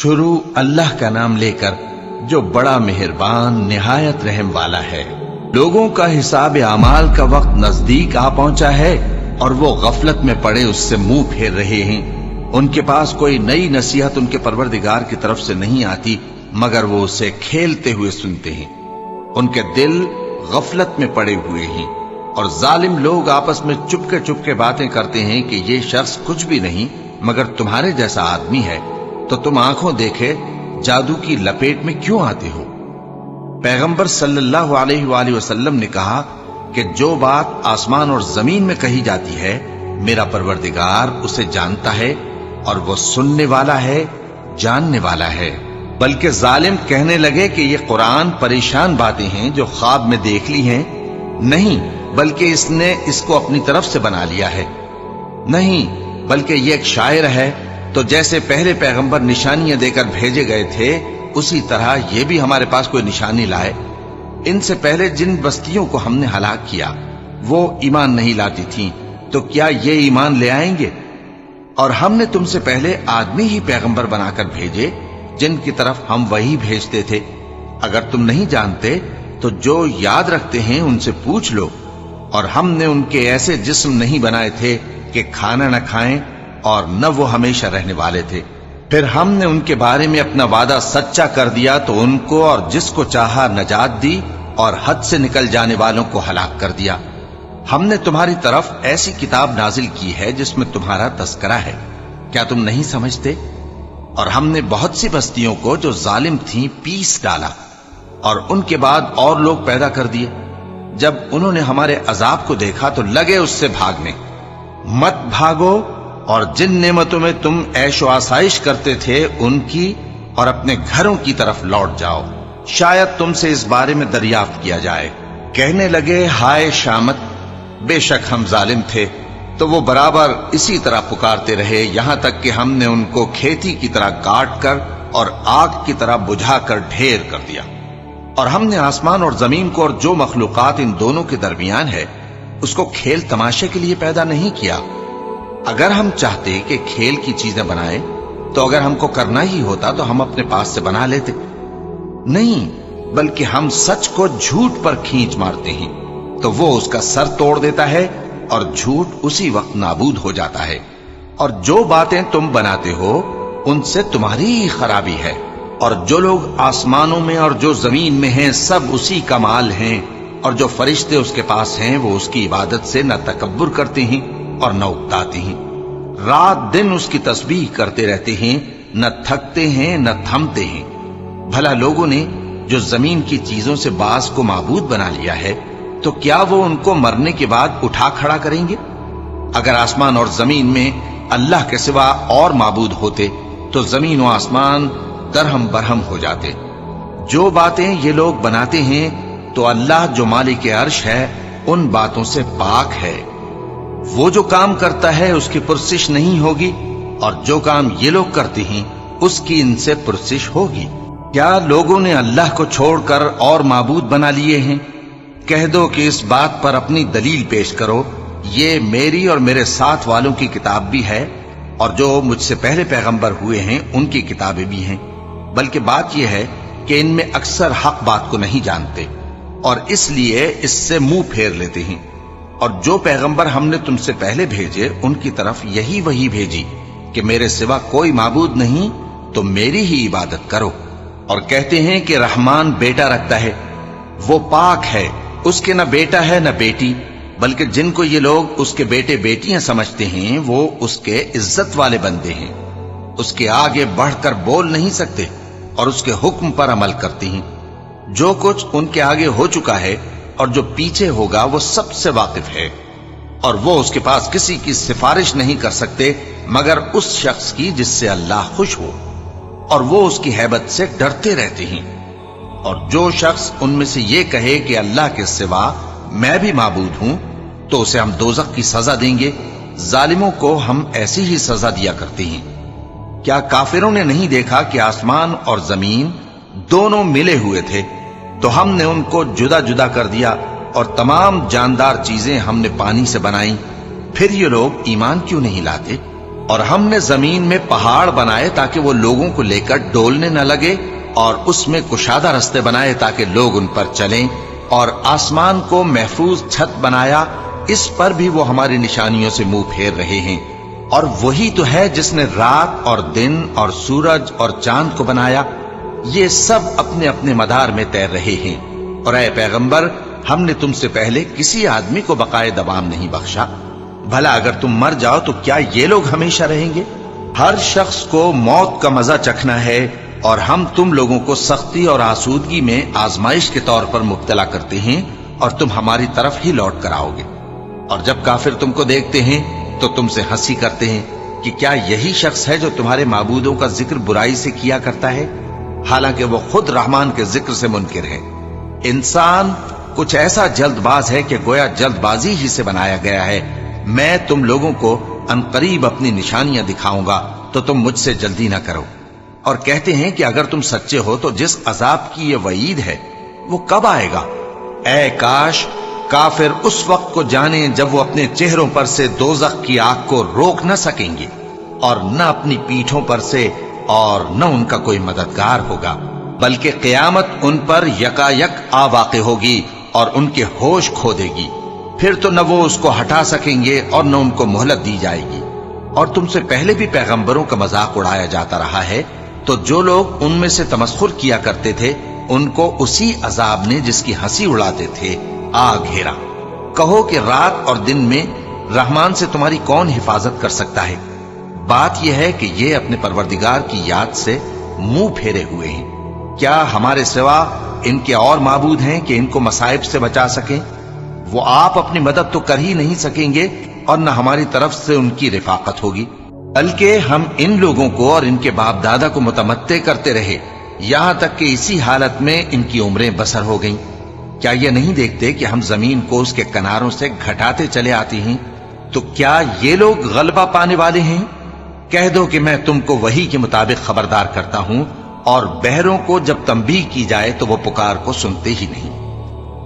شروع اللہ کا نام لے کر جو بڑا مہربان نہایت رحم والا ہے۔ لوگوں کا حساب اعمال کا وقت نزدیک آ پہنچا ہے اور وہ غفلت میں پڑے اس سے منہ پھیر رہے ہیں۔ ان کے پاس کوئی نئی نصیحت ان کے پروردگار کی طرف سے نہیں آتی مگر وہ اسے کھیلتے ہوئے سنتے ہیں۔ ان کے دل غفلت میں پڑے ہوئے ہیں اور ظالم لوگ آپس میں چپکے باتیں کرتے ہیں کہ یہ شخص کچھ بھی نہیں مگر تمہارے جیسا آدمی ہے، تو تم آنکھوں دیکھے جادو کی لپیٹ میں کیوں آتے ہو؟ پیغمبر صلی اللہ علیہ وآلہ وسلم نے کہا کہ جو بات آسمان اور زمین میں کہی جاتی ہے میرا پروردگار اسے جانتا ہے اور وہ سننے والا ہے، جاننے والا ہے۔ بلکہ ظالم کہنے لگے کہ یہ قرآن پریشان باتیں ہیں جو خواب میں دیکھ لی ہیں، نہیں بلکہ اس نے اس کو اپنی طرف سے بنا لیا ہے، نہیں بلکہ یہ ایک شاعر ہے۔ تو جیسے پہلے پیغمبر نشانیاں دے کر بھیجے گئے تھے اسی طرح یہ بھی ہمارے پاس کوئی نشانی لائے۔ ان سے پہلے جن بستیوں کو ہم نے ہلاک کیا وہ ایمان نہیں لاتی تھیں، تو کیا یہ ایمان لے آئیں گے؟ اور ہم نے تم سے پہلے آدمی ہی پیغمبر بنا کر بھیجے جن کی طرف ہم وہی بھیجتے تھے۔ اگر تم نہیں جانتے تو جو یاد رکھتے ہیں ان سے پوچھ لو۔ اور ہم نے ان کے ایسے جسم نہیں بنائے تھے کہ کھانا نہ کھائیں اور نہ وہ ہمیشہ رہنے والے تھے۔ پھر ہم نے ان کے بارے میں اپنا وعدہ سچا کر دیا تو ان کو اور جس کو چاہا نجات دی اور حد سے نکل جانے والوں کو ہلاک کر دیا۔ ہم نے تمہاری طرف ایسی کتاب نازل کی ہے جس میں تمہارا تذکرہ ہے، کیا تم نہیں سمجھتے؟ اور ہم نے بہت سی بستیوں کو جو ظالم تھیں پیس ڈالا اور ان کے بعد اور لوگ پیدا کر دیے۔ جب انہوں نے ہمارے عذاب کو دیکھا تو لگے اس سے بھاگنے۔ مت بھاگو اور جن نعمتوں میں تم عیش و آسائش کرتے تھے ان کی اور اپنے گھروں کی طرف لوٹ جاؤ، شاید تم سے اس بارے میں دریافت کیا جائے۔ کہنے لگے ہائے شامت، بے شک ہم ظالم تھے، تو وہ برابر اسی طرح پکارتے رہے یہاں تک کہ ہم نے ان کو کھیتی کی طرح کاٹ کر اور آگ کی طرح بجھا کر ڈھیر کر دیا۔ اور ہم نے آسمان اور زمین کو اور جو مخلوقات ان دونوں کے درمیان ہے اس کو کھیل تماشے کے لیے پیدا نہیں کیا۔ اگر ہم چاہتے کہ کھیل کی چیزیں بنائیں تو اگر ہم کو کرنا ہی ہوتا تو ہم اپنے پاس سے بنا لیتے، نہیں بلکہ ہم سچ کو جھوٹ پر کھینچ مارتے ہیں تو وہ اس کا سر توڑ دیتا ہے اور جھوٹ اسی وقت نابود ہو جاتا ہے۔ اور جو باتیں تم بناتے ہو ان سے تمہاری ہی خرابی ہے، اور جو لوگ آسمانوں میں اور جو زمین میں ہیں سب اسی کا مال ہیں، اور جو فرشتے اس کے پاس ہیں وہ اس کی عبادت سے نہ تکبر کرتے ہیں اور نہ اکتاتے ہیں، رات دن اس کی تسبیح کرتے رہتے ہیں، نہ تھکتے ہیں نہ تھمتے ہیں۔ بھلا لوگوں نے جو زمین کی چیزوں سے بعض کو معبود بنا لیا ہے تو کیا وہ ان کو مرنے کے بعد اٹھا کھڑا کریں گے؟ اگر آسمان اور زمین میں اللہ کے سوا اور معبود ہوتے تو زمین و آسمان درہم برہم ہو جاتے۔ جو باتیں یہ لوگ بناتے ہیں تو اللہ جو مالک عرش ہے ان باتوں سے پاک ہے۔ وہ جو کام کرتا ہے اس کی پرسش نہیں ہوگی، اور جو کام یہ لوگ کرتے ہیں اس کی ان سے پرسش ہوگی۔ کیا لوگوں نے اللہ کو چھوڑ کر اور معبود بنا لیے ہیں؟ کہہ دو کہ اس بات پر اپنی دلیل پیش کرو، یہ میری اور میرے ساتھ والوں کی کتاب بھی ہے اور جو مجھ سے پہلے پیغمبر ہوئے ہیں ان کی کتابیں بھی ہیں، بلکہ بات یہ ہے کہ ان میں اکثر حق بات کو نہیں جانتے اور اس لیے اس سے منہ پھیر لیتے ہیں۔ اور جو پیغمبر ہم نے تم سے پہلے بھیجے ان کی طرف یہی وحی بھیجی کہ میرے سوا کوئی معبود نہیں تو میری ہی عبادت کرو، اور کہتے ہیں کہ رحمان بیٹا رکھتا ہے، وہ پاک ہے، اس کے نہ بیٹا ہے نہ بیٹی، بلکہ جن کو یہ لوگ اس کے بیٹے بیٹیاں سمجھتے ہیں وہ اس کے عزت والے بندے ہیں، اس کے آگے بڑھ کر بول نہیں سکتے اور اس کے حکم پر عمل کرتے ہیں۔ جو کچھ ان کے آگے ہو چکا ہے اور جو پیچھے ہوگا وہ سب سے واقف ہے، اور وہ اس کے پاس کسی کی سفارش نہیں کر سکتے مگر اس شخص کی جس سے اللہ خوش ہو، اور وہ اس کی ہیبت سے ڈرتے رہتے ہیں۔ اور جو شخص ان میں سے یہ کہے کہ اللہ کے سوا میں بھی معبود ہوں تو اسے ہم دوزخ کی سزا دیں گے، ظالموں کو ہم ایسی ہی سزا دیا کرتے ہیں۔ کیا کافروں نے نہیں دیکھا کہ آسمان اور زمین دونوں ملے ہوئے تھے تو ہم نے ان کو جدا جدا کر دیا اور تمام جاندار چیزیں ہم نے پانی سے بنائیں، پھر یہ لوگ ایمان کیوں نہیں لاتے؟ اور ہم نے زمین میں پہاڑ بنائے تاکہ وہ لوگوں کو لے کر ڈولنے نہ لگے، اور اس میں کشادہ رستے بنائے تاکہ لوگ ان پر چلیں، اور آسمان کو محفوظ چھت بنایا، اس پر بھی وہ ہماری نشانیوں سے منہ پھیر رہے ہیں۔ اور وہی تو ہے جس نے رات اور دن اور سورج اور چاند کو بنایا، یہ سب اپنے اپنے مدار میں تیر رہے ہیں۔ اور اے پیغمبر، ہم نے تم سے پہلے کسی آدمی کو بقائے دوام نہیں بخشا، بھلا اگر تم مر جاؤ تو کیا یہ لوگ ہمیشہ رہیں گے؟ ہر شخص کو موت کا مزہ چکھنا ہے، اور ہم تم لوگوں کو سختی اور آسودگی میں آزمائش کے طور پر مبتلا کرتے ہیں، اور تم ہماری طرف ہی لوٹ کر آؤ گے۔ اور جب کافر تم کو دیکھتے ہیں تو تم سے ہنسی کرتے ہیں کہ کیا یہی شخص ہے جو تمہارے معبودوں کا ذکر برائی سے کیا کرتا ہے، حالانکہ وہ خود رحمان کے ذکر سے منکر ہے۔ انسان کچھ ایسا جلد باز ہے کہ گویا جلد بازی ہی سے بنایا گیا ہے۔ میں تم لوگوں کو عنقریب اپنی نشانیاں دکھاؤں گا تو تم مجھ سے جلدی نہ کرو۔ اور کہتے ہیں کہ اگر تم سچے ہو تو جس عذاب کی یہ وعید ہے وہ کب آئے گا؟ اے کاش کافر اس وقت کو جانیں جب وہ اپنے چہروں پر سے دوزخ کی آگ کو روک نہ سکیں گے، اور نہ اپنی پیٹھوں پر سے، اور نہ ان کا کوئی مددگار ہوگا، بلکہ قیامت ان پر یکا یک آ واقع ہوگی اور ان کے ہوش کھو دے گی۔ پھر تو نہ وہ اس کو ہٹا سکیں گے اور نہ ان کو مہلت دی جائے گی۔ اور تم سے پہلے بھی پیغمبروں کا مذاق اڑایا جاتا رہا ہے، تو جو لوگ ان میں سے تمسخر کیا کرتے تھے ان کو اسی عذاب نے جس کی ہنسی اڑاتے تھے آ گھیرا۔ کہو کہ رات اور دن میں رحمان سے تمہاری کون حفاظت کر سکتا ہے؟ بات یہ ہے کہ یہ اپنے پروردگار کی یاد سے منہ پھیرے ہوئے ہیں۔ کیا ہمارے سوا ان کے اور معبود ہیں کہ ان کو مصائب سے بچا سکیں؟ وہ آپ اپنی مدد تو کر ہی نہیں سکیں گے، اور نہ ہماری طرف سے ان کی رفاقت ہوگی، بلکہ ہم ان لوگوں کو اور ان کے باپ دادا کو متمتع کرتے رہے، یہاں تک کہ اسی حالت میں ان کی عمریں بسر ہو گئیں۔ کیا یہ نہیں دیکھتے کہ ہم زمین کو اس کے کناروں سے گھٹاتے چلے آتے ہیں؟ تو کیا یہ لوگ غلبہ پانے والے ہیں؟ کہہ دو کہ میں تم کو وحی کے مطابق خبردار کرتا ہوں، اور بہروں کو جب تنبیہ کی جائے تو وہ پکار کو سنتے ہی نہیں۔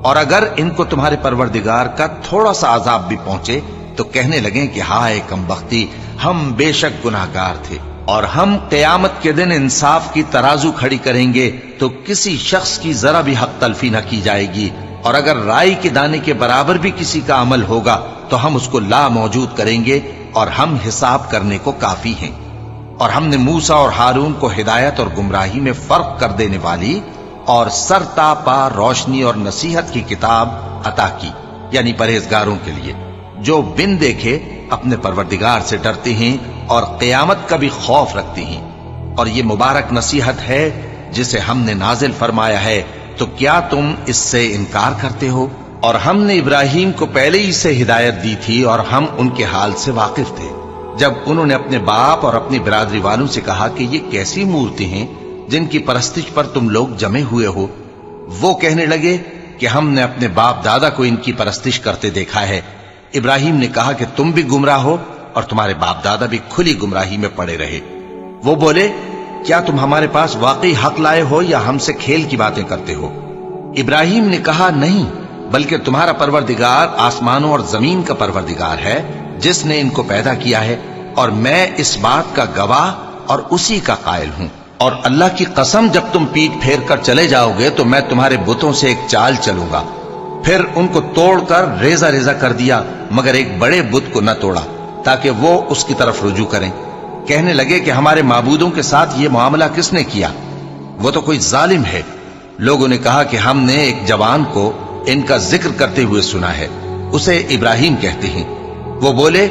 اور اگر ان کو تمہارے پروردگار کا تھوڑا سا عذاب بھی پہنچے تو کہنے لگیں کہ ہائے کمبختی، ہم بے شک گناہگار تھے۔ اور ہم قیامت کے دن انصاف کی ترازو کھڑی کریں گے تو کسی شخص کی ذرا بھی حق تلفی نہ کی جائے گی، اور اگر رائی کے دانے کے برابر بھی کسی کا عمل ہوگا تو ہم اس کو لا موجود کریں گے، اور ہم حساب کرنے کو کافی ہیں۔ اور ہم نے موسیٰ اور ہارون کو ہدایت اور گمراہی میں فرق کر دینے والی اور سر تا پا روشنی اور نصیحت کی کتاب عطا کی، یعنی پرہیزگاروں کے لیے جو بن دیکھے اپنے پروردگار سے ڈرتے ہیں اور قیامت کا بھی خوف رکھتے ہیں۔ اور یہ مبارک نصیحت ہے جسے ہم نے نازل فرمایا ہے، تو کیا تم اس سے انکار کرتے ہو؟ اور ہم نے ابراہیم کو پہلے ہی سے ہدایت دی تھی، اور ہم ان کے حال سے واقف تھے جب انہوں نے اپنے باپ اور اپنی برادری والوں سے کہا کہ یہ کیسی مورتی ہیں جن کی پرستش پر تم لوگ جمے ہوئے ہو۔ وہ کہنے لگے کہ ہم نے اپنے باپ دادا کو ان کی پرستش کرتے دیکھا ہے۔ ابراہیم نے کہا کہ تم بھی گمراہ ہو اور تمہارے باپ دادا بھی کھلی گمراہی میں پڑے رہے۔ وہ بولے کیا تم ہمارے پاس واقعی حق لائے ہو یا ہم سے کھیل کی باتیں کرتے ہو؟ ابراہیم نے کہا نہیں، بلکہ تمہارا پروردگار آسمانوں اور زمین کا پروردگار ہے جس نے ان کو پیدا کیا ہے، اور میں اس بات کا گواہ اور اسی کا قائل ہوں۔ اور اللہ کی قسم جب تم پیٹ پھیر کر چلے جاؤ گے تو میں تمہارے بتوں سے ایک چال چلوں گا۔ پھر ان کو توڑ کر ریزہ ریزہ کر دیا، مگر ایک بڑے بت کو نہ توڑا تاکہ وہ اس کی طرف رجوع کریں۔ کہنے لگے کہ ہمارے معبودوں کے ساتھ یہ معاملہ کس نے کیا؟ وہ تو کوئی ظالم ہے۔ لوگوں نے کہا کہ ہم نے ایک جوان کو ان کا ذکر کرتے ہوئے سنا ہے، اسے ابراہیم کہتے ہیں۔ وہ بولے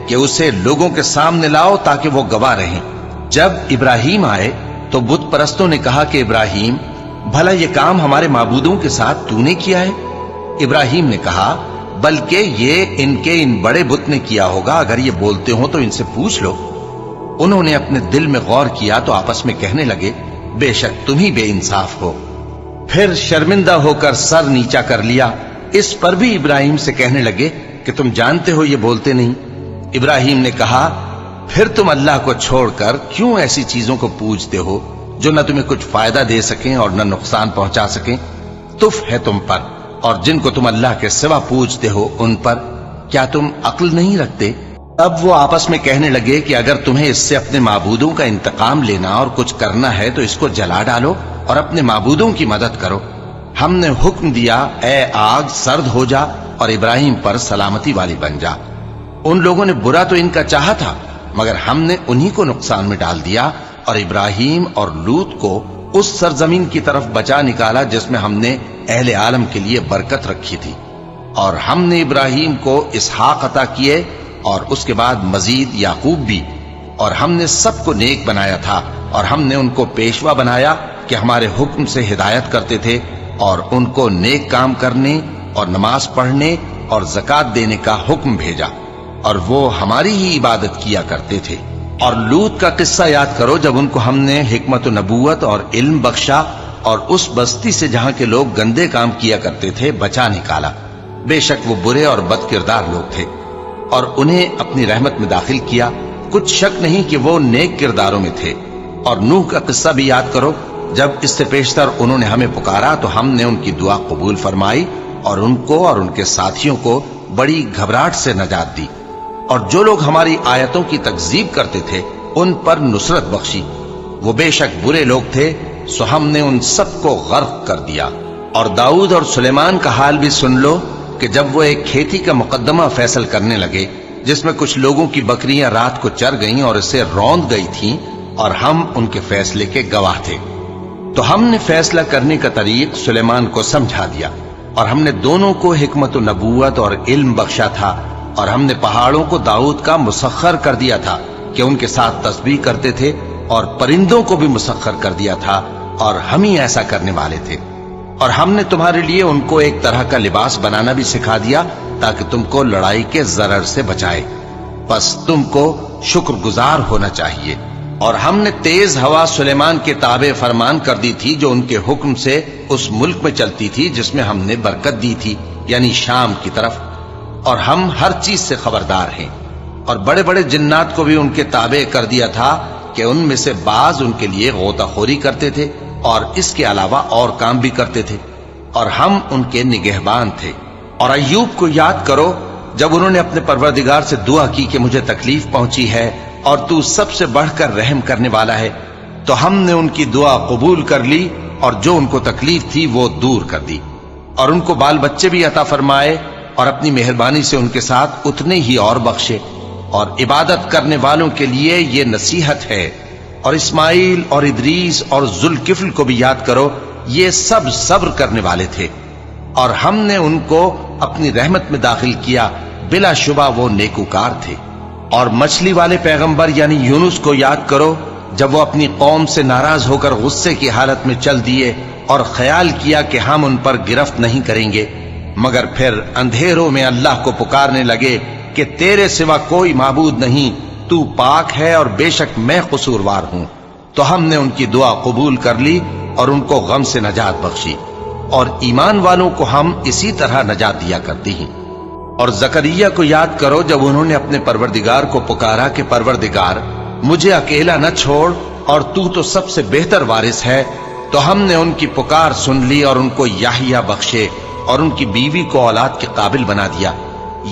کہ اسے لوگوں کے سامنے لاؤ تاکہ وہ گواہ رہیں۔ جب ابراہیم آئے تو بت پرستوں نے کہا کہ ابراہیم، بھلا یہ کام ہمارے معبودوں کے ساتھ تو نے کیا ہے؟ ابراہیم نے کہا بلکہ یہ ان کے ان بڑے بت نے کیا ہوگا، اگر یہ بولتے ہوں تو ان سے پوچھ لو۔ انہوں نے اپنے دل میں غور کیا تو آپس میں کہنے لگے بے شک تم ہی بے انصاف ہو۔ پھر شرمندہ ہو کر سر نیچا کر لیا۔ اس پر بھی ابراہیم سے کہنے لگے کہ تم جانتے ہو یہ بولتے نہیں۔ ابراہیم نے کہا پھر تم اللہ کو چھوڑ کر کیوں ایسی چیزوں کو پوجتے ہو جو نہ تمہیں کچھ فائدہ دے سکیں اور نہ نقصان پہنچا سکیں؟ تف ہے تم پر اور جن کو تم اللہ کے سوا پوجتے ہو ان پر، کیا تم عقل نہیں رکھتے؟ اب وہ آپس میں کہنے لگے کہ اگر تمہیں اس سے اپنے معبودوں کا انتقام لینا اور کچھ کرنا ہے تو اس کو جلا ڈالو اور اپنے معبودوں کی مدد کرو۔ ہم نے حکم دیا، اے آگ سرد ہو جا اور ابراہیم پر سلامتی والی بن جا۔ ان لوگوں نے برا تو ان کا چاہا تھا، مگر ہم نے انہی کو نقصان میں ڈال دیا اور ابراہیم اور لوط کو اس سرزمین کی طرف بچا نکالا جس میں ہم نے اہل عالم کے لیے برکت رکھی تھی۔ اور ہم نے ابراہیم کو اسحاق عطا کیے اور اس کے بعد مزید یعقوب بھی، اور ہم نے سب کو نیک بنایا تھا اور ہم نے ان کو پیشوا بنایا کہ ہمارے حکم سے ہدایت کرتے تھے اور ان کو نیک کام کرنے اور نماز پڑھنے اور زکوٰۃ دینے کا حکم بھیجا، اور وہ ہماری ہی عبادت کیا کرتے تھے۔ اور لوط کا قصہ یاد کرو جب ان کو ہم نے حکمت و نبوت اور علم بخشا اور اس بستی سے جہاں کے لوگ گندے کام کیا کرتے تھے بچا نکالا۔ بے شک وہ برے اور بد کردار لوگ تھے، اور انہیں اپنی رحمت میں داخل کیا، کچھ شک نہیں کہ وہ نیک کرداروں میں تھے۔ اور نوح کا قصہ بھی یاد کرو، جب اس سے پیشتر انہوں نے ہمیں پکارا تو ہم نے ان کی دعا قبول فرمائی اور ان کو اور ان کے ساتھیوں کو بڑی گھبراہٹ سے نجات دی، اور جو لوگ ہماری آیتوں کی تکذیب کرتے تھے ان پر نصرت بخشی۔ وہ بے شک برے لوگ تھے، سو ہم نے ان سب کو غرق کر دیا۔ اور داؤد اور سلیمان کا حال بھی سن لو کہ جب وہ ایک کھیتی کا مقدمہ فیصل کرنے لگے جس میں کچھ لوگوں کی بکریاں رات کو چر گئیں اور اسے روند گئی تھیں، اور ہم ان کے فیصلے کے گواہ تھے، تو ہم نے فیصلہ کرنے کا طریق سلیمان کو سمجھا دیا، اور ہم نے دونوں کو حکمت و نبوت اور علم بخشا تھا، اور ہم نے پہاڑوں کو داؤد کا مسخر کر دیا تھا کہ ان کے ساتھ تسبیح کرتے تھے، اور پرندوں کو بھی مسخر کر دیا تھا، اور ہم ہی ایسا کرنے والے تھے۔ اور ہم نے تمہارے لیے ان کو ایک طرح کا لباس بنانا بھی سکھا دیا تاکہ تم کو لڑائی کے ضرر سے بچائے، بس تم کو شکر گزار ہونا چاہیے۔ اور ہم نے تیز ہوا سلیمان کے تابع فرمان کر دی تھی جو ان کے حکم سے اس ملک میں چلتی تھی جس میں ہم نے برکت دی تھی، یعنی شام کی طرف، اور ہم ہر چیز سے خبردار ہیں۔ اور بڑے بڑے جنات کو بھی ان کے تابع کر دیا تھا کہ ان میں سے بعض ان کے لیے غوطہ خوری کرتے تھے اور اس کے علاوہ اور کام بھی کرتے تھے، اور ہم ان کے نگہبان تھے۔ اور ایوب کو یاد کرو جب انہوں نے اپنے پروردگار سے دعا کی کہ مجھے تکلیف پہنچی ہے اور تو سب سے بڑھ کر رحم کرنے والا ہے، تو ہم نے ان کی دعا قبول کر لی اور جو ان کو تکلیف تھی وہ دور کر دی، اور ان کو بال بچے بھی عطا فرمائے، اور اپنی مہربانی سے ان کے ساتھ اتنے ہی اور بخشے۔ اور عبادت کرنے والوں کے لیے یہ نصیحت ہے۔ اور اسماعیل اور ادریس اور ذوالکفل کو بھی یاد کرو، یہ سب صبر کرنے والے تھے، اور ہم نے ان کو اپنی رحمت میں داخل کیا، بلا شبہ وہ نیکوکار تھے۔ اور مچھلی والے پیغمبر یعنی یونس کو یاد کرو جب وہ اپنی قوم سے ناراض ہو کر غصے کی حالت میں چل دیے اور خیال کیا کہ ہم ان پر گرفت نہیں کریں گے، مگر پھر اندھیروں میں اللہ کو پکارنے لگے کہ تیرے سوا کوئی معبود نہیں، تو پاک ہے اور بے شک میں قصوروار ہوں، تو ہم نے ان کی دعا قبول کر لی اور ان کو غم سے نجات بخشی، اور ایمان والوں کو ہم اسی طرح نجات دیا کرتی ہیں۔ اور زکریا کو یاد کرو جب انہوں نے اپنے پروردگار کو پکارا کہ پروردگار مجھے اکیلا نہ چھوڑ اور تو سب سے بہتر وارث ہے، تو ہم نے ان کی پکار سن لی اور ان کو یحییٰ بخشے اور ان کی بیوی کو اولاد کے قابل بنا دیا۔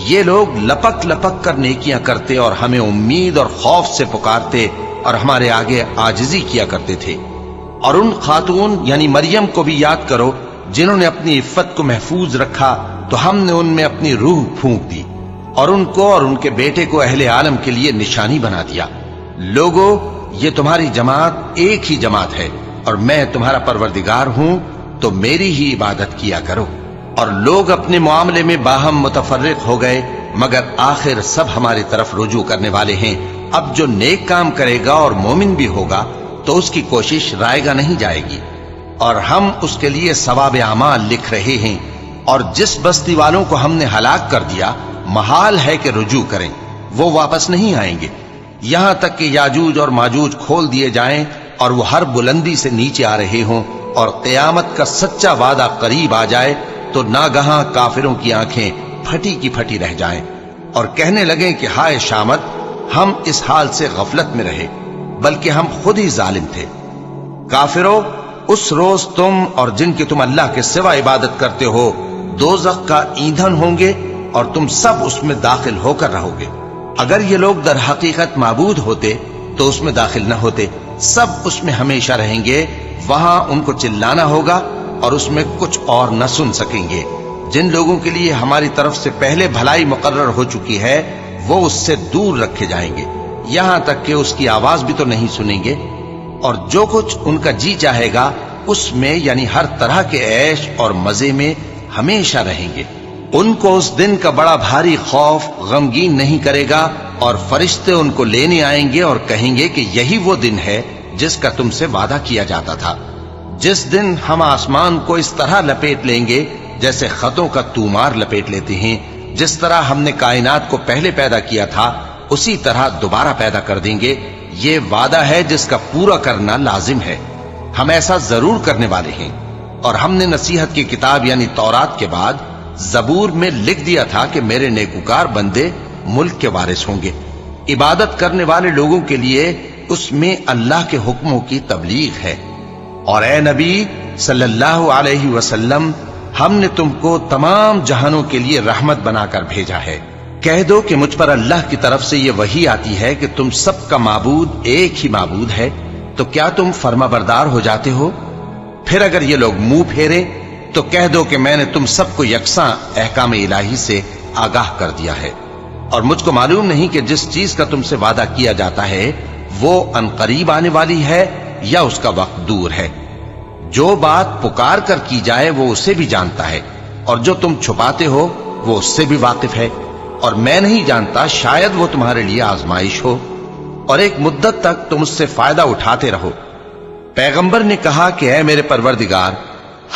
یہ لوگ لپک لپک کر نیکیاں کرتے اور ہمیں امید اور خوف سے پکارتے اور ہمارے آگے عاجزی کیا کرتے تھے۔ اور ان خاتون یعنی مریم کو بھی یاد کرو جنہوں نے اپنی عفت کو محفوظ رکھا، تو ہم نے ان میں اپنی روح پھونک دی اور ان کو اور ان کے بیٹے کو اہل عالم کے لیے نشانی بنا دیا۔ لوگو، یہ تمہاری جماعت ایک ہی جماعت ہے اور میں تمہارا پروردگار ہوں، تو میری ہی عبادت کیا کرو۔ اور لوگ اپنے معاملے میں باہم متفرق ہو گئے، مگر آخر سب ہماری طرف رجوع کرنے والے ہیں۔ اب جو نیک کام کرے گا اور مومن بھی ہوگا تو اس کی کوشش رائے گا نہیں جائے گی، اور ہم اس کے لیے ثواب اعمال لکھ رہے ہیں۔ اور جس بستی والوں کو ہم نے ہلاک کر دیا محال ہے کہ رجوع کریں، وہ واپس نہیں آئیں گے، یہاں تک کہ یاجوج اور ماجوج کھول دیے جائیں اور وہ ہر بلندی سے نیچے آ رہے ہوں، اور قیامت کا سچا وعدہ قریب آ جائے تو ناگہاں کافروں کی آنکھیں پھٹی کی پھٹی رہ جائیں اور کہنے لگیں کہ ہائے شامت، ہم اس حال سے غفلت میں رہے، بلکہ ہم خود ہی ظالم تھے۔ کافروں، اس روز تم اور جن کی تم اللہ کے سوا عبادت کرتے ہو دوزخ کا ایندھن ہوں گے، اور تم سب اس میں داخل ہو کر رہو گے۔ اگر یہ لوگ در حقیقت معبود ہوتے تو اس میں داخل نہ ہوتے، سب اس میں ہمیشہ رہیں گے، وہاں ان کو چلانا ہوگا اور اس میں کچھ اور نہ سن سکیں گے۔ جن لوگوں کے لیے ہماری طرف سے پہلے بھلائی مقرر ہو چکی ہے وہ اس سے دور رکھے جائیں گے، یہاں تک کہ اس کی آواز بھی تو نہیں سنیں گے، اور جو کچھ ان کا جی چاہے گا اس میں یعنی ہر طرح کے عیش اور مزے میں ہمیشہ رہیں گے۔ ان کو اس دن کا بڑا بھاری خوف غمگین نہیں کرے گا، اور فرشتے ان کو لینے آئیں گے اور کہیں گے کہ یہی وہ دن ہے جس کا تم سے وعدہ کیا جاتا تھا، جس دن ہم آسمان کو اس طرح لپیٹ لیں گے جیسے خطوں کا تومار لپیٹ لیتے ہیں، جس طرح ہم نے کائنات کو پہلے پیدا کیا تھا اسی طرح دوبارہ پیدا کر دیں گے۔ یہ وعدہ ہے جس کا پورا کرنا لازم ہے، ہم ایسا ضرور کرنے والے ہیں۔ اور ہم نے نصیحت کی کتاب یعنی تورات کے بعد زبور میں لکھ دیا تھا کہ میرے نیکوکار بندے ملک کے وارث ہوں گے۔ عبادت کرنے والے لوگوں کے لیے اس میں اللہ کے حکموں کی تبلیغ ہے۔ اور اے نبی صلی اللہ علیہ وسلم، ہم نے تم کو تمام جہانوں کے لیے رحمت بنا کر بھیجا ہے۔ کہہ دو کہ مجھ پر اللہ کی طرف سے یہ وحی آتی ہے کہ تم سب کا معبود ایک ہی معبود ہے، تو کیا تم فرما بردار ہو جاتے ہو؟ پھر اگر یہ لوگ منہ پھیرے تو کہہ دو کہ میں نے تم سب کو یکساں احکام الہی سے آگاہ کر دیا ہے، اور مجھ کو معلوم نہیں کہ جس چیز کا تم سے وعدہ کیا جاتا ہے وہ عنقریب آنے والی ہے یا اس کا وقت دور ہے۔ جو بات پکار کر کی جائے وہ اسے بھی جانتا ہے، اور جو تم چھپاتے ہو وہ اس سے بھی واقف ہے، اور میں نہیں جانتا، شاید وہ تمہارے لیے آزمائش ہو، اور ایک مدت تک تم اس سے فائدہ اٹھاتے رہو۔ پیغمبر نے کہا کہ اے میرے پروردگار،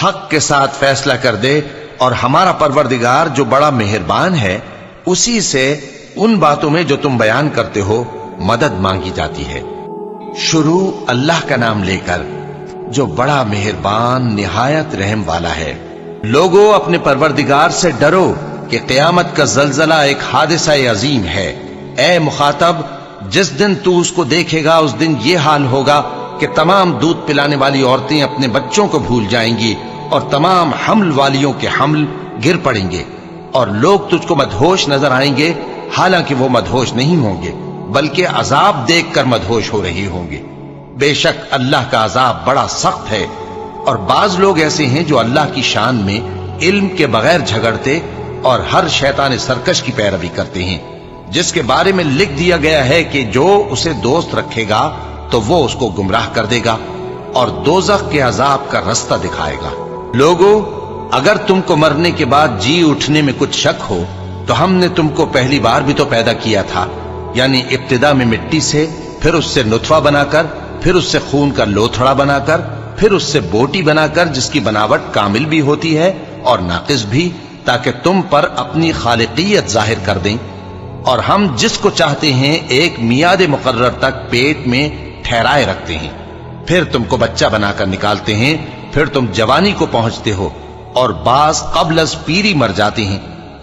حق کے ساتھ فیصلہ کر دے، اور ہمارا پروردگار جو بڑا مہربان ہے اسی سے ان باتوں میں جو تم بیان کرتے ہو مدد مانگی جاتی ہے۔ شروع اللہ کا نام لے کر جو بڑا مہربان نہایت رحم والا ہے۔ لوگوں اپنے پروردگار سے ڈرو کہ قیامت کا زلزلہ ایک حادثہ عظیم ہے۔ اے مخاطب، جس دن تو اس کو دیکھے گا اس دن یہ حال ہوگا کہ تمام دودھ پلانے والی عورتیں اپنے بچوں کو بھول جائیں گی، اور تمام حمل والیوں کے حمل گر پڑیں گے، اور لوگ تجھ کو مدہوش نظر آئیں گے، حالانکہ وہ مدہوش نہیں ہوں گے بلکہ عذاب دیکھ کر مدہوش ہو رہے ہوں گے۔ بے شک اللہ کا عذاب بڑا سخت ہے۔ اور بعض لوگ ایسے ہیں جو اللہ کی شان میں علم کے بغیر جھگڑتے اور ہر شیطان سرکش کی پیروی کرتے ہیں، جس کے بارے میں لکھ دیا گیا ہے کہ جو اسے دوست رکھے گا تو وہ اس کو گمراہ کر دے گا اور دوزخ کے عذاب کا رستہ دکھائے گا۔ لوگوں، اگر تم کو مرنے کے بعد جی اٹھنے میں کچھ شک ہو تو ہم نے تم کو پہلی بار بھی تو پیدا کیا تھا، یعنی ابتدا میں مٹی سے، پھر اس سے نطفہ بنا کر، پھر اس سے خون کا لوتھڑا بنا کر، پھر اس سے بوٹی بنا کر جس کی بناوٹ کامل بھی ہوتی ہے اور ناقص بھی، تاکہ تم پر اپنی خالقیت ظاہر کر دیں۔ اور ہم جس کو چاہتے ہیں ایک میعاد مقرر تک پیٹ میں ٹھہرائے رکھتے ہیں، پھر تم کو بچہ بنا کر نکالتے ہیں، پھر تم جوانی کو پہنچتے ہو، اور بعض قبل از پیری مر جاتے ہیں،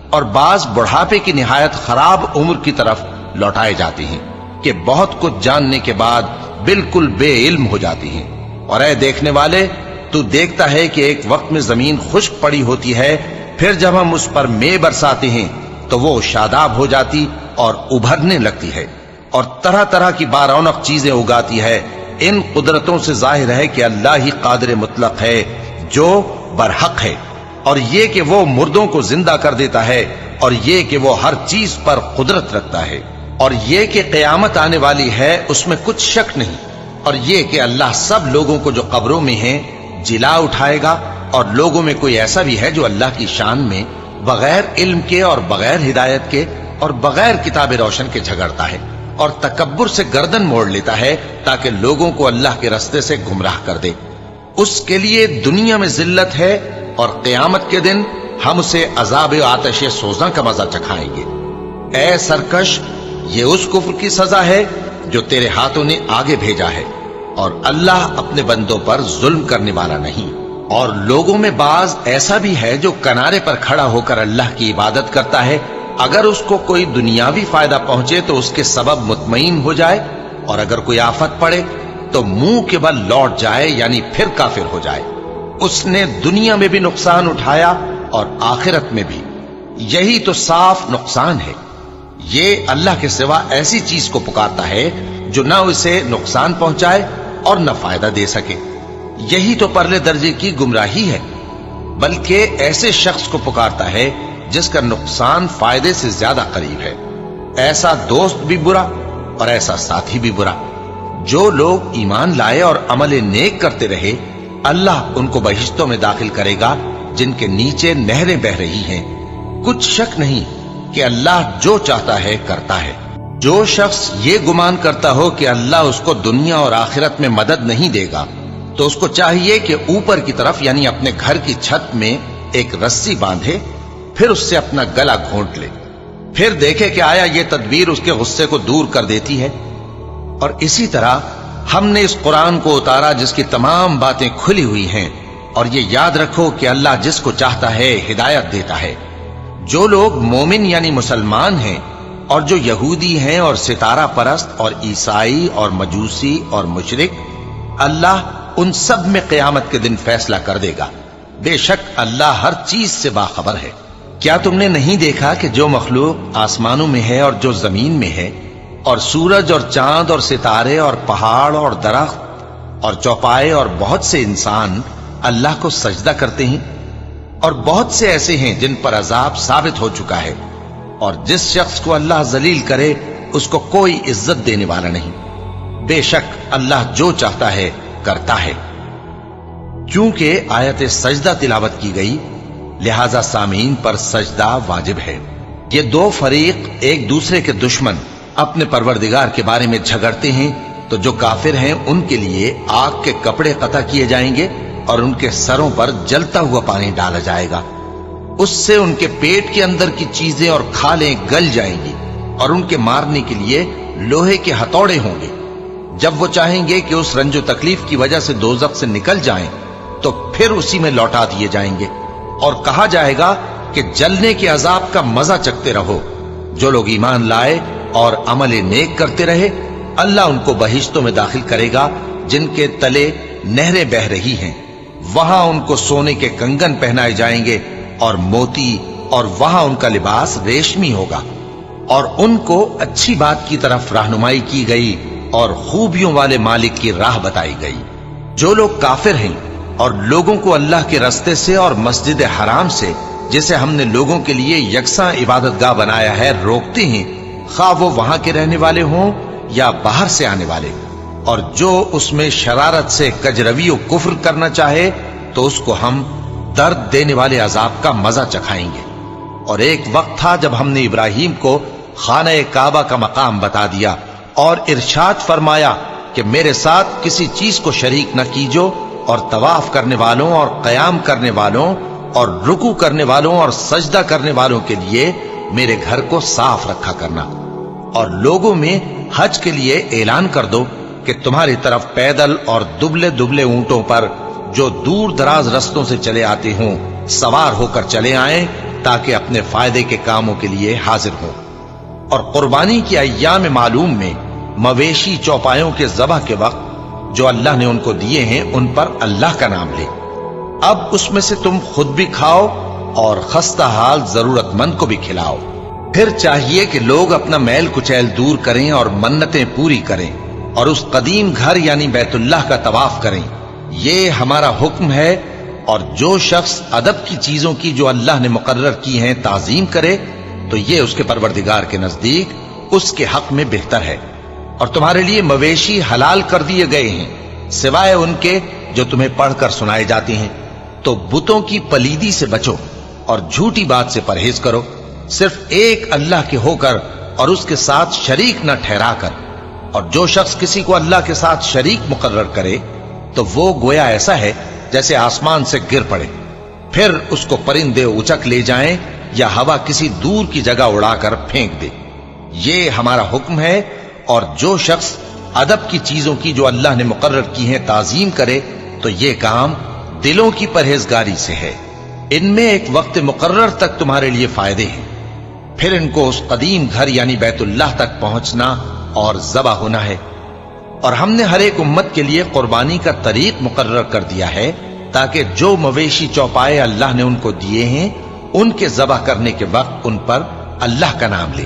اور بعض بڑھاپے کی نہایت خراب عمر کی طرف لوٹائے جاتے ہیں کہ بہت کچھ جاننے کے بعد بالکل بے علم ہو جاتی ہیں۔ اور اے دیکھنے والے، تو دیکھتا ہے کہ ایک وقت میں زمین خشک پڑی ہوتی ہے، پھر جب ہم اس پر مے برساتے ہیں تو وہ شاداب ہو جاتی اور ابھرنے لگتی ہے اور طرح طرح کی بارونق چیزیں اگاتی ہے۔ ان قدرتوں سے ظاہر ہے کہ اللہ ہی قادر مطلق ہے جو برحق ہے، اور یہ کہ وہ مردوں کو زندہ کر دیتا ہے، اور یہ کہ وہ ہر چیز پر قدرت رکھتا ہے، اور یہ کہ قیامت آنے والی ہے اس میں کچھ شک نہیں، اور یہ کہ اللہ سب لوگوں کو جو قبروں میں ہیں جلا اٹھائے گا، اور لوگوں میں کوئی ایسا بھی ہے جو اللہ کی شان میں بغیر علم کے اور بغیر ہدایت کے اور بغیر کتاب روشن کے جھگڑتا ہے اور تکبر سے گردن موڑ لیتا ہے تاکہ لوگوں کو اللہ کے رستے سے گمراہ کر دے۔ اس کے لیے دنیا میں ذلت ہے، اور قیامت کے دن ہم اسے عذاب آتش سوزاں کا مزہ چکھائیں گے۔ اے سرکش، یہ اس کفر کی سزا ہے جو تیرے ہاتھوں نے آگے بھیجا ہے، اور اللہ اپنے بندوں پر ظلم کرنے والا نہیں۔ اور لوگوں میں بعض ایسا بھی ہے جو کنارے پر کھڑا ہو کر اللہ کی عبادت کرتا ہے، اگر اس کو کوئی دنیاوی فائدہ پہنچے تو اس کے سبب مطمئن ہو جائے، اور اگر کوئی آفت پڑے تو منہ کے بل لوٹ جائے، یعنی پھر کافر ہو جائے۔ اس نے دنیا میں بھی نقصان اٹھایا اور آخرت میں بھی، یہی تو صاف نقصان ہے۔ یہ اللہ کے سوا ایسی چیز کو پکارتا ہے جو نہ اسے نقصان پہنچائے اور نہ فائدہ دے سکے. یہی تو پرلے درجے کی گمراہی ہے. بلکہ ایسے شخص کو پکارتا ہے جس کا نقصان فائدے سے زیادہ قریب ہے. ایسا دوست بھی برا اور ایسا ساتھی بھی برا. جو لوگ ایمان لائے اور عمل نیک کرتے رہے اللہ ان کو بہشتوں میں داخل کرے گا جن کے نیچے نہریں بہ رہی ہیں. کچھ شک نہیں کہ اللہ جو چاہتا ہے کرتا ہے. جو شخص یہ گمان کرتا ہو کہ اللہ اس کو دنیا اور آخرت میں مدد نہیں دے گا تو اس کو چاہیے کہ اوپر کی طرف یعنی اپنے گھر کی چھت میں ایک رسی باندھے، پھر اس سے اپنا گلا گھونٹ لے، پھر دیکھے کہ آیا یہ تدبیر اس کے غصے کو دور کر دیتی ہے. اور اسی طرح ہم نے اس قرآن کو اتارا جس کی تمام باتیں کھلی ہوئی ہیں. اور یہ یاد رکھو کہ اللہ جس کو چاہتا ہے ہدایت دیتا ہے. جو لوگ مومن یعنی مسلمان ہیں اور جو یہودی ہیں اور ستارہ پرست اور عیسائی اور مجوسی اور مشرک، اللہ ان سب میں قیامت کے دن فیصلہ کر دے گا. بے شک اللہ ہر چیز سے باخبر ہے. کیا تم نے نہیں دیکھا کہ جو مخلوق آسمانوں میں ہے اور جو زمین میں ہے، اور سورج اور چاند اور ستارے اور پہاڑ اور درخت اور چوپائے اور بہت سے انسان اللہ کو سجدہ کرتے ہیں، اور بہت سے ایسے ہیں جن پر عذاب ثابت ہو چکا ہے. اور جس شخص کو اللہ ذلیل کرے اس کو کوئی عزت دینے والا نہیں. بے شک اللہ جو چاہتا ہے کرتا ہے. کیونکہ آیت سجدہ تلاوت کی گئی لہذا سامعین پر سجدہ واجب ہے. یہ دو فریق ایک دوسرے کے دشمن اپنے پروردگار کے بارے میں جھگڑتے ہیں تو جو کافر ہیں ان کے لیے آگ کے کپڑے قطع کیے جائیں گے اور ان کے سروں پر جلتا ہوا پانی ڈالا جائے گا. اس سے ان کے پیٹ کے اندر کی چیزیں اور کھالیں گل جائیں گی اور ان کے مارنے کے لیے لوہے کے ہتھوڑے ہوں گے. جب وہ چاہیں گے کہ اس رنج و تکلیف کی وجہ سے دوزخ سے نکل جائیں تو پھر اسی میں لوٹا دیے جائیں گے اور کہا جائے گا کہ جلنے کے عذاب کا مزہ چکھتے رہو. جو لوگ ایمان لائے اور عمل نیک کرتے رہے اللہ ان کو بہشتوں میں داخل کرے گا جن کے تلے نہریں بہ رہی ہیں. وہاں ان کو سونے کے کنگن پہنائے جائیں گے اور موتی، اور وہاں ان کا لباس ریشمی ہوگا. اور ان کو اچھی بات کی طرف رہنمائی کی گئی اور خوبیوں والے مالک کی راہ بتائی گئی. جو لوگ کافر ہیں اور لوگوں کو اللہ کے رستے سے اور مسجد حرام سے جسے ہم نے لوگوں کے لیے یکساں عبادت گاہ بنایا ہے روکتے ہیں، خواہ وہ وہاں کے رہنے والے ہوں یا باہر سے آنے والے، اور جو اس میں شرارت سے کجروی و کفر کرنا چاہے تو اس کو ہم درد دینے والے عذاب کا مزہ چکھائیں گے. اور ایک وقت تھا جب ہم نے ابراہیم کو خانہ کعبہ کا مقام بتا دیا اور ارشاد فرمایا کہ میرے ساتھ کسی چیز کو شریک نہ کیجو، اور طواف کرنے والوں اور قیام کرنے والوں اور رکوع کرنے والوں اور سجدہ کرنے والوں کے لیے میرے گھر کو صاف رکھا کرنا. اور لوگوں میں حج کے لیے اعلان کر دو کہ تمہاری طرف پیدل اور دبلے دبلے اونٹوں پر جو دور دراز رستوں سے چلے آتے ہوں سوار ہو کر چلے آئیں تاکہ اپنے فائدے کے کاموں کے لیے حاضر ہوں. اور قربانی کی ایام معلوم میں مویشی چوپایوں کے ذبح کے وقت جو اللہ نے ان کو دیے ہیں ان پر اللہ کا نام لے. اب اس میں سے تم خود بھی کھاؤ اور خستہ حال ضرورت مند کو بھی کھلاؤ. پھر چاہیے کہ لوگ اپنا میل کچیل دور کریں اور منتیں پوری کریں اور اس قدیم گھر یعنی بیت اللہ کا طواف کریں. یہ ہمارا حکم ہے. اور جو شخص ادب کی چیزوں کی جو اللہ نے مقرر کی ہیں تعظیم کرے تو یہ اس کے پروردگار کے نزدیک اس کے حق میں بہتر ہے. اور تمہارے لیے مویشی حلال کر دیے گئے ہیں سوائے ان کے جو تمہیں پڑھ کر سنائے جاتے ہیں. تو بتوں کی پلیدی سے بچو اور جھوٹی بات سے پرہیز کرو، صرف ایک اللہ کے ہو کر اور اس کے ساتھ شریک نہ ٹھہرا کر. اور جو شخص کسی کو اللہ کے ساتھ شریک مقرر کرے تو وہ گویا ایسا ہے جیسے آسمان سے گر پڑے، پھر اس کو پرندے اچک لے جائیں یا ہوا کسی دور کی جگہ اڑا کر پھینک دے. یہ ہمارا حکم ہے. اور جو شخص ادب کی چیزوں کی جو اللہ نے مقرر کی ہیں تعظیم کرے تو یہ کام دلوں کی پرہیزگاری سے ہے. ان میں ایک وقت مقرر تک تمہارے لیے فائدے ہیں، پھر ان کو اس قدیم گھر یعنی بیت اللہ تک پہنچنا اور ذبح ہونا ہے. اور ہم نے ہر ایک امت کے لیے قربانی کا طریق مقرر کر دیا ہے تاکہ جو مویشی چوپائے اللہ نے ان کو دیے ہیں ان کے ذبح کرنے کے وقت ان پر اللہ کا نام لے.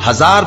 1000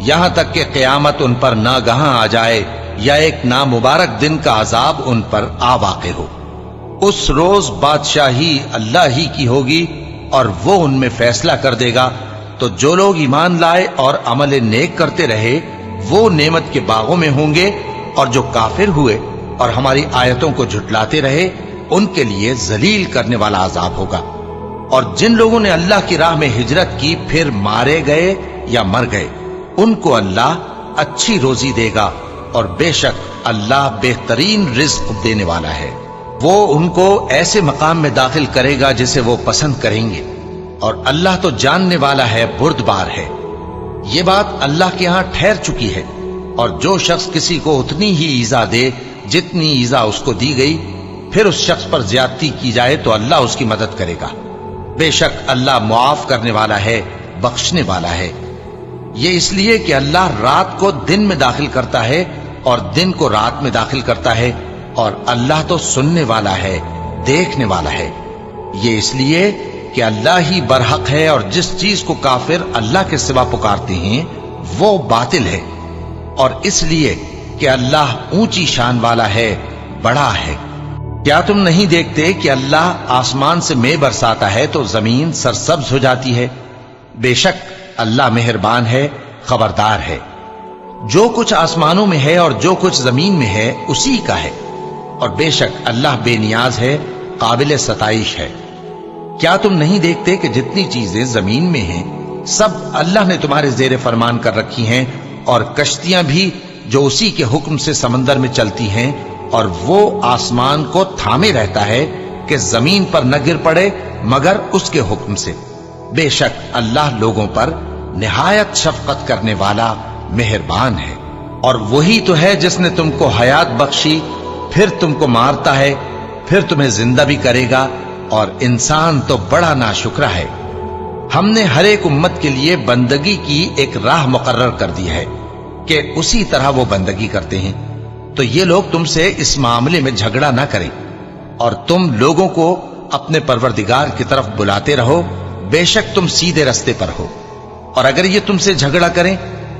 یہاں تک کہ قیامت ان پر ناگہاں آ جائے یا ایک نامبارک دن کا عذاب ان پر آ واقع ہو۔ اس روز بادشاہی اللہ ہی کی ہوگی اور وہ ان میں فیصلہ کر دے گا، تو جو لوگ ایمان لائے اور عمل نیک کرتے رہے وہ نعمت کے باغوں میں ہوں گے، اور جو کافر ہوئے اور ہماری آیتوں کو جھٹلاتے رہے ان کے لیے ذلیل کرنے والا عذاب ہوگا۔ اور جن لوگوں نے اللہ کی راہ میں ہجرت کی پھر مارے گئے یا مر گئے ان کو اللہ اچھی روزی دے گا، اور بے شک اللہ بہترین رزق دینے والا ہے۔ وہ ان کو ایسے مقام میں داخل کرے گا جسے وہ پسند کریں گے، اور اللہ تو جاننے والا ہے، بردبار ہے۔ یہ بات اللہ کے ہاں ٹھہر چکی ہے، اور جو شخص کسی کو اتنی ہی ایذا دے جتنی ایذا اس کو دی گئی، پھر اس شخص پر زیادتی کی جائے تو اللہ اس کی مدد کرے گا۔ بے شک اللہ معاف کرنے والا ہے، بخشنے والا ہے۔ یہ اس لیے کہ اللہ رات کو دن میں داخل کرتا ہے اور دن کو رات میں داخل کرتا ہے، اور اللہ تو سننے والا ہے، دیکھنے والا ہے۔ یہ اس لیے کہ اللہ ہی برحق ہے، اور جس چیز کو کافر اللہ کے سوا پکارتے ہیں وہ باطل ہے، اور اس لیے کہ اللہ اونچی شان والا ہے، بڑا ہے۔ کیا تم نہیں دیکھتے کہ اللہ آسمان سے مے برساتا ہے تو زمین سرسبز ہو جاتی ہے؟ بے شک اللہ مہربان ہے، خبردار ہے۔ جو کچھ آسمانوں میں ہے اور جو کچھ زمین میں ہے اسی کا ہے، اور بے شک اللہ بے نیاز ہے، قابل ستائش ہے۔ کیا تم نہیں دیکھتے کہ جتنی چیزیں زمین میں ہیں سب اللہ نے تمہارے زیر فرمان کر رکھی ہیں، اور کشتیاں بھی جو اسی کے حکم سے سمندر میں چلتی ہیں، اور وہ آسمان کو تھامے رہتا ہے کہ زمین پر نہ گر پڑے مگر اس کے حکم سے۔ بے شک اللہ لوگوں پر نہایت شفقت کرنے والا مہربان ہے۔ اور وہی تو ہے جس نے تم کو حیات بخشی، پھر تم کو مارتا ہے، پھر تمہیں زندہ بھی کرے گا، اور انسان تو بڑا ناشکرا ہے۔ ہم نے ہر ایک امت کے لیے بندگی کی ایک راہ مقرر کر دی ہے کہ اسی طرح وہ بندگی کرتے ہیں، تو یہ لوگ تم سے اس معاملے میں جھگڑا نہ کریں، اور تم لوگوں کو اپنے پروردگار کی طرف بلاتے رہو، بے شک تم سیدھے رستے پر ہو۔ اور اگر یہ تم سے جھگڑا کریں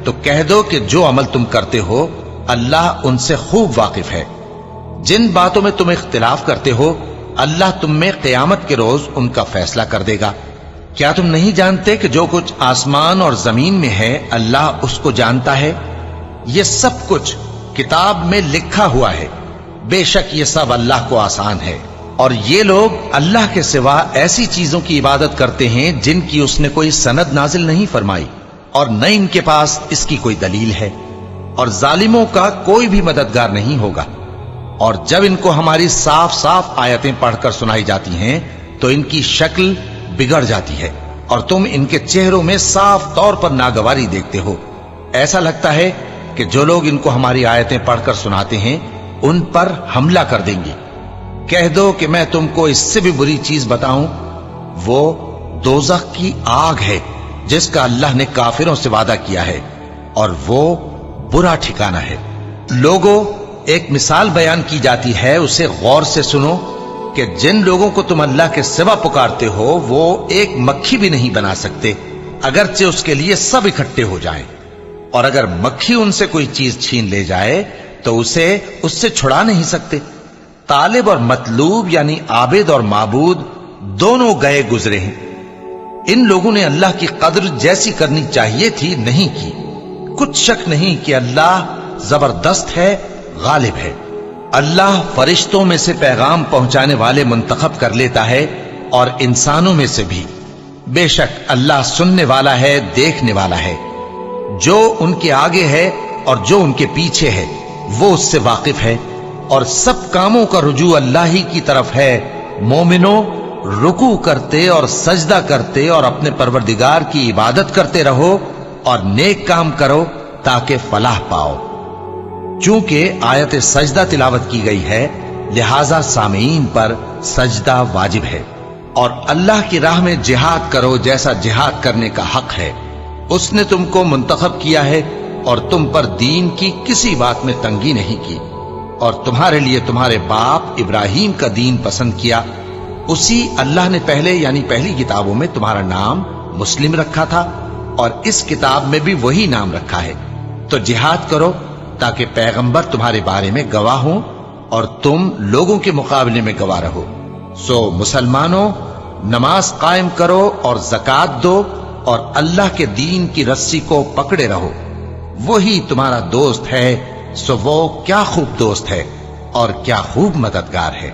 تو کہہ دو کہ جو عمل تم کرتے ہو اللہ ان سے خوب واقف ہے۔ جن باتوں میں تم اختلاف کرتے ہو اللہ تم میں قیامت کے روز ان کا فیصلہ کر دے گا۔ کیا تم نہیں جانتے کہ جو کچھ آسمان اور زمین میں ہے اللہ اس کو جانتا ہے؟ یہ سب کچھ کتاب میں لکھا ہوا ہے، بے شک یہ سب اللہ کو آسان ہے۔ اور یہ لوگ اللہ کے سوا ایسی چیزوں کی عبادت کرتے ہیں جن کی اس نے کوئی سند نازل نہیں فرمائی، اور نہ ان کے پاس اس کی کوئی دلیل ہے، اور ظالموں کا کوئی بھی مددگار نہیں ہوگا۔ اور جب ان کو ہماری صاف صاف آیتیں پڑھ کر سنائی جاتی ہیں تو ان کی شکل بگڑ جاتی ہے، اور تم ان کے چہروں میں صاف طور پر ناگواری دیکھتے ہو۔ ایسا لگتا ہے کہ جو لوگ ان کو ہماری آیتیں پڑھ کر سناتے ہیں ان پر حملہ کر دیں گے۔ کہہ دو کہ میں تم کو اس سے بھی بری چیز بتاؤں، وہ دوزخ کی آگ ہے جس کا اللہ نے کافروں سے وعدہ کیا ہے، اور وہ برا ٹھکانہ ہے۔ لوگوں، ایک مثال بیان کی جاتی ہے، اسے غور سے سنو کہ جن لوگوں کو تم اللہ کے سوا پکارتے ہو وہ ایک مکھی بھی نہیں بنا سکتے اگرچہ اس کے لیے سب اکٹھے ہو جائیں، اور اگر مکھی ان سے کوئی چیز چھین لے جائے تو اسے اس سے چھڑا نہیں سکتے۔ طالب اور مطلوب یعنی عابد اور معبود دونوں گئے گزرے ہیں۔ ان لوگوں نے اللہ کی قدر جیسی کرنی چاہیے تھی نہیں کی۔ کچھ شک نہیں کہ اللہ زبردست ہے، غالب ہے۔ اللہ فرشتوں میں سے پیغام پہنچانے والے منتخب کر لیتا ہے اور انسانوں میں سے بھی۔ بے شک اللہ سننے والا ہے، دیکھنے والا ہے۔ جو ان کے آگے ہے اور جو ان کے پیچھے ہے وہ اس سے واقف ہے، اور سب کاموں کا رجوع اللہ ہی کی طرف ہے۔ مومنوں، رکوع کرتے اور سجدہ کرتے اور اپنے پروردگار کی عبادت کرتے رہو اور نیک کام کرو تاکہ فلاح پاؤ۔ چونکہ آیت سجدہ تلاوت کی گئی ہے لہذا سامعین پر سجدہ واجب ہے، اور اللہ کی راہ میں جہاد کرو جیسا جہاد کرنے کا حق ہے۔ اس نے تم کو منتخب کیا ہے اور تم پر دین کی کسی بات میں تنگی نہیں کی، اور تمہارے لیے تمہارے باپ ابراہیم کا دین پسند کیا۔ اسی اللہ نے پہلے یعنی پہلی کتابوں میں تمہارا نام مسلم رکھا تھا، اور اس کتاب میں بھی وہی نام رکھا ہے۔ تو جہاد کرو تاکہ پیغمبر تمہارے بارے میں گواہ ہوں اور تم لوگوں کے مقابلے میں گواہ رہو۔ سو مسلمانوں، نماز قائم کرو اور زکات دو اور اللہ کے دین کی رسی کو پکڑے رہو، وہی تمہارا دوست ہے۔ سو وہ کیا خوب دوست ہے اور کیا خوب مددگار ہے۔